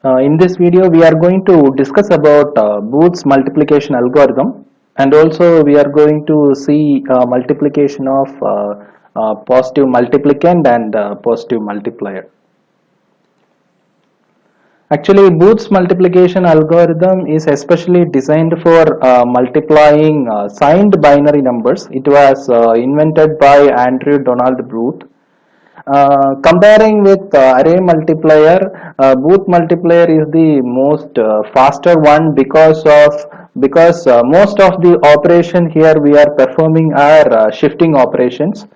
In this video, we are going to discuss about Booth's multiplication algorithm, and also we are going to see multiplication of positive multiplicand and positive multiplier. Actually, Booth's multiplication algorithm is especially designed for multiplying signed binary numbers. It was invented by Andrew Donald Booth. Comparing with array multiplier, Booth multiplier is the most faster one because most of the operation here we are performing are shifting operations.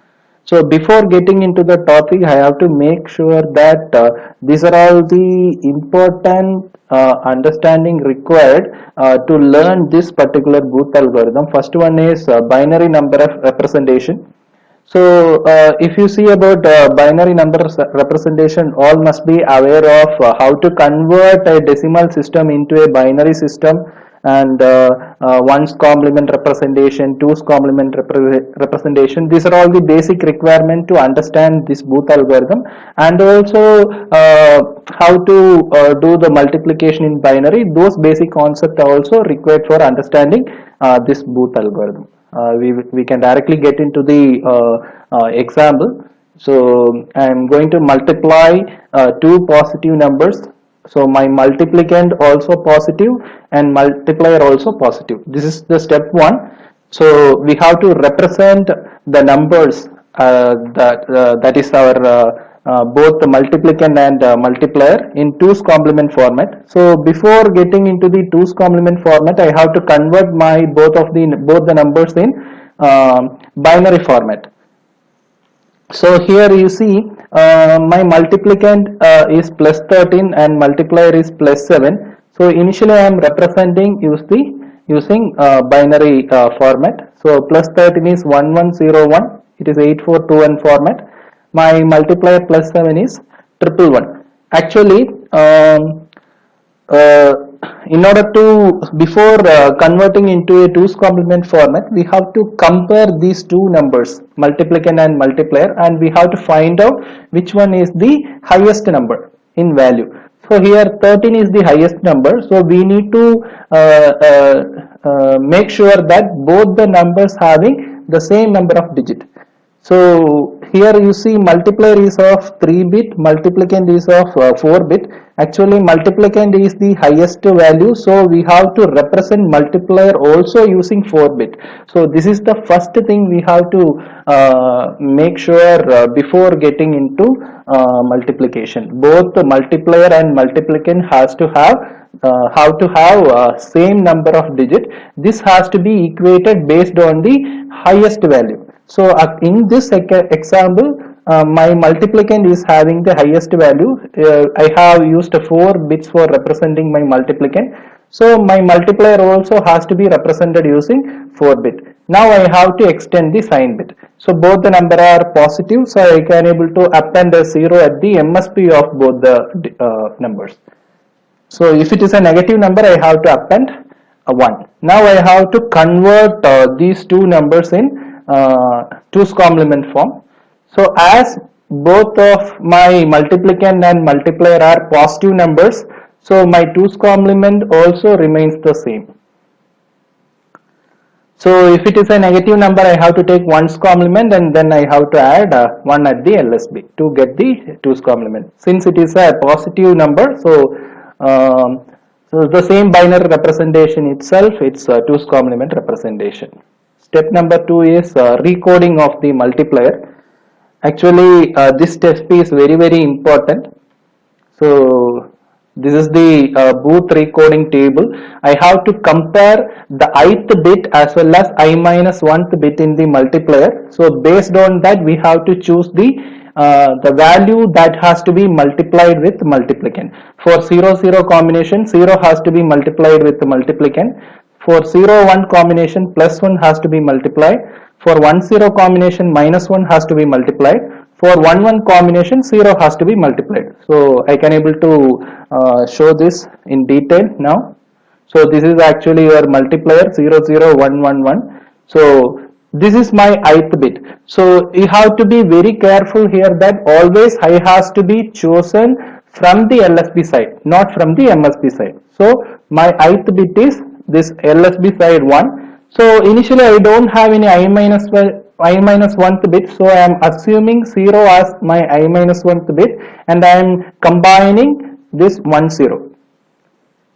So before getting into the topic, I have to make sure that these are all the important understanding required to learn this particular Booth algorithm. First one is binary number of representation. So if you see about binary number representation, all must be aware of how to convert a decimal system into a binary system, and one's complement representation, two's complement representation. These are all the basic requirement to understand this Booth algorithm, and also how to do the multiplication in binary. Those basic concepts are also required for understanding this Booth algorithm. We can directly get into the example. So I am going to multiply two positive numbers. So my multiplicand also positive and multiplier also positive. This is the step one. So we have to represent the numbers that is our both the multiplicand and multiplier in 2's complement format. So before getting into the 2's complement format, I have to convert my both the numbers in binary format. So here you see my multiplicand is plus 13 and multiplier is plus 7. So initially I am representing using binary format. So plus 13 is 1101. It is 8421 format. My multiplier plus 7 is 111. Actually, in order to before converting into a 2's complement format, we have to compare these two numbers, multiplicand and multiplier, and we have to find out which one is the highest number in value. So here 13 is the highest number, so we need to make sure that both the numbers having the same number of digit. So here you see multiplier is of 3 bit, multiplicand is of 4 bit. Actually multiplicand is the highest value, so we have to represent multiplier also using 4 bit. So this is the first thing we have to make sure before getting into multiplication. Both the multiplier and multiplicand has to have same number of digit. This has to be equated based on the highest value. So in this example, my multiplicand is having the highest value. I have used 4 bits for representing my multiplicand. So my multiplier also has to be represented using 4 bit. Now I have to extend the sign bit. So both the number are positive, so I can able to append a 0 at the MSB of both the numbers. So if it is a negative number, I have to append a 1. Now I have to convert these two numbers in 2's complement form. So as both of my multiplicand and multiplier are positive numbers, so my 2's complement also remains the same. So if it is a negative number, I have to take 1's complement and then I have to add 1 at the LSB to get the 2's complement. Since it is a positive number, so the same binary representation itself, it's 2's complement representation. Step number 2 is recoding of the multiplier. Actually, this step is very important. So this is the Booth recoding table. I have to compare the ith bit as well as I minus 1th bit in the multiplier. So based on that, we have to choose the value that has to be multiplied with multiplicand. For 0 combination, 0 has to be multiplied with the multiplicand. For 0 1 combination, plus 1 has to be multiplied. For 1 0 combination, minus 1 has to be multiplied. For 1 1 combination, 0 has to be multiplied. So I can able to show this in detail now. So this is actually your multiplier 0 0 1 1 1. So this is my ith bit. So you have to be very careful here that always I has to be chosen from the LSB side, not from the MSB side. So my ith bit is this LSB side 1. So initially I don't have any I minus 1th bit, so I am assuming 0 as my I minus 1th bit, and I am combining this 1 0.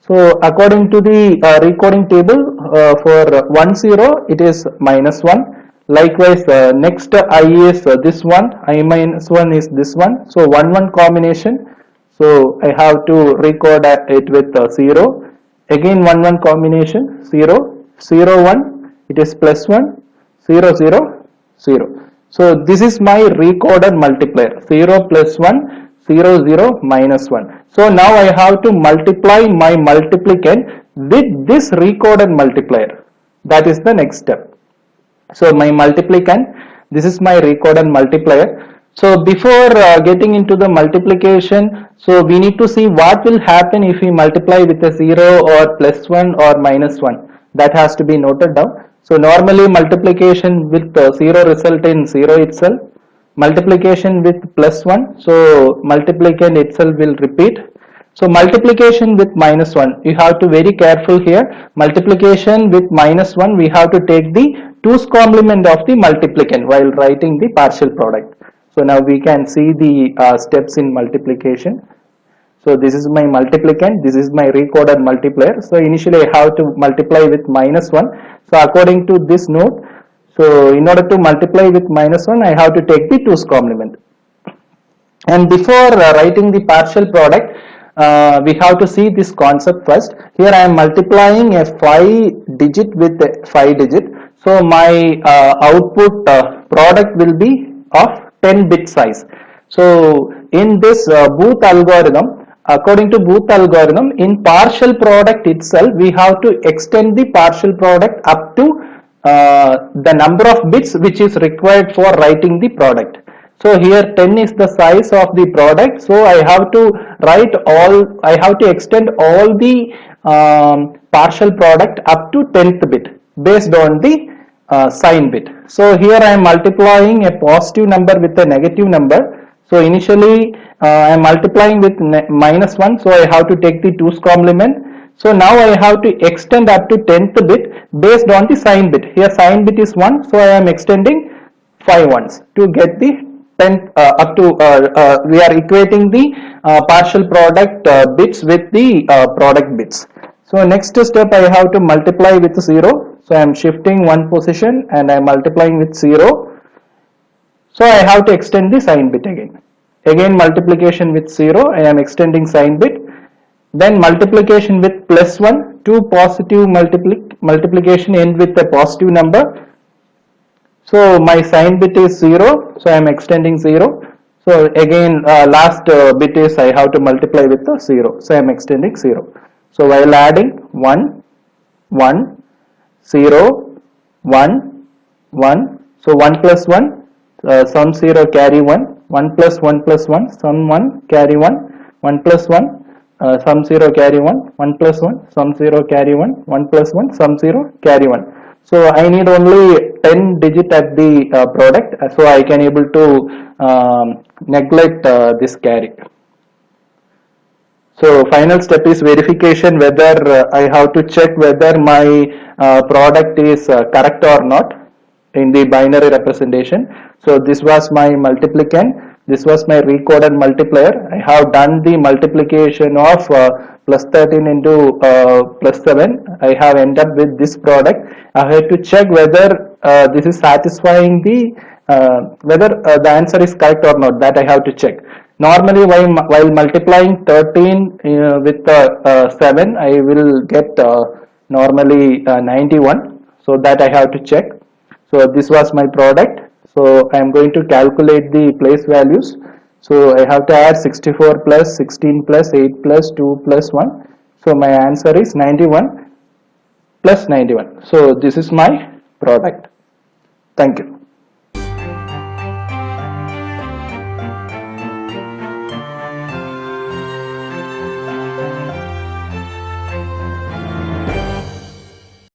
So according to the recoding table, for 1 0 it is minus 1. Likewise, next I is this one, I minus 1 is this one. So 1 1 combination. So I have to record it with 0. Again 1 1 combination, 0 0 1, it is plus 1, 0 0 0. So this is my recorded multiplier, 0 plus 1, 0 0 minus 1. So now I have to multiply my multiplicand with this recorded multiplier. That is the next step. So my multiplicand, this is my recorded multiplier. So before getting into the multiplication, so we need to see what will happen if we multiply with a 0 or plus 1 or minus 1. That has to be noted down. So normally multiplication with 0 result in 0 itself. Multiplication with plus 1, so multiplicand itself will repeat. So multiplication with minus 1, you have to very careful here. Multiplication with minus 1, we have to take the 2's complement of the multiplicand while writing the partial product. So now we can see the steps in multiplication. So this is my multiplicand, this is my recorded multiplier. So initially I have to multiply with minus 1. So according to this note, so in order to multiply with minus 1, I have to take the 2's complement. And before writing the partial product, we have to see this concept first. Here I am multiplying a 5 digit with a 5 digit. So my output product will be of 10 bit size. So in this Booth algorithm, according to Booth algorithm, in partial product itself, we have to extend the partial product up to the number of bits which is required for writing the product. So here 10 is the size of the product. So I have to extend all the partial product up to 10th bit based on the sign bit. So here I am multiplying a positive number with a negative number. So initially I am multiplying with minus 1. So I have to take the 2's complement. So now I have to extend up to 10th bit based on the sign bit. Here sign bit is 1, so I am extending 5 ones to get the 10th up to we are equating the partial product bits with the product bits. So next step I have to multiply with 0. So I am shifting one position and I am multiplying with 0. So I have to extend the sign bit again. Again multiplication with 0, I am extending sign bit. Then multiplication with plus 1, 2 positive multiplication end with a positive number. So my sign bit is 0, so I am extending 0. So again last bit is I have to multiply with 0, so I am extending 0. So while adding 1, 1, 0, 1, 1, so 1 plus 1, sum 0 carry 1, 1 plus 1 plus 1, sum 1 carry 1, 1 plus 1, sum 0 carry 1, 1 plus 1, sum 0 carry 1, 1 plus 1, sum 0 carry 1. So I need only 10 digit at the product, so I can able to neglect this carry. So final step is verification whether I have to check whether my product is correct or not in the binary representation. So this was my multiplicand, this was my recorded multiplier. I have done the multiplication of plus 13 into plus 7. I have ended up with this product. I have to check whether this is satisfying the whether the answer is correct or not. That I have to check. Normally while multiplying 13 with 7, I will get normally 91. So that I have to check. So this was my product. So I am going to calculate the place values. So I have to add 64 plus 16 plus 8 plus 2 plus 1. So my answer is 91 plus 91. So this is my product. Thank you.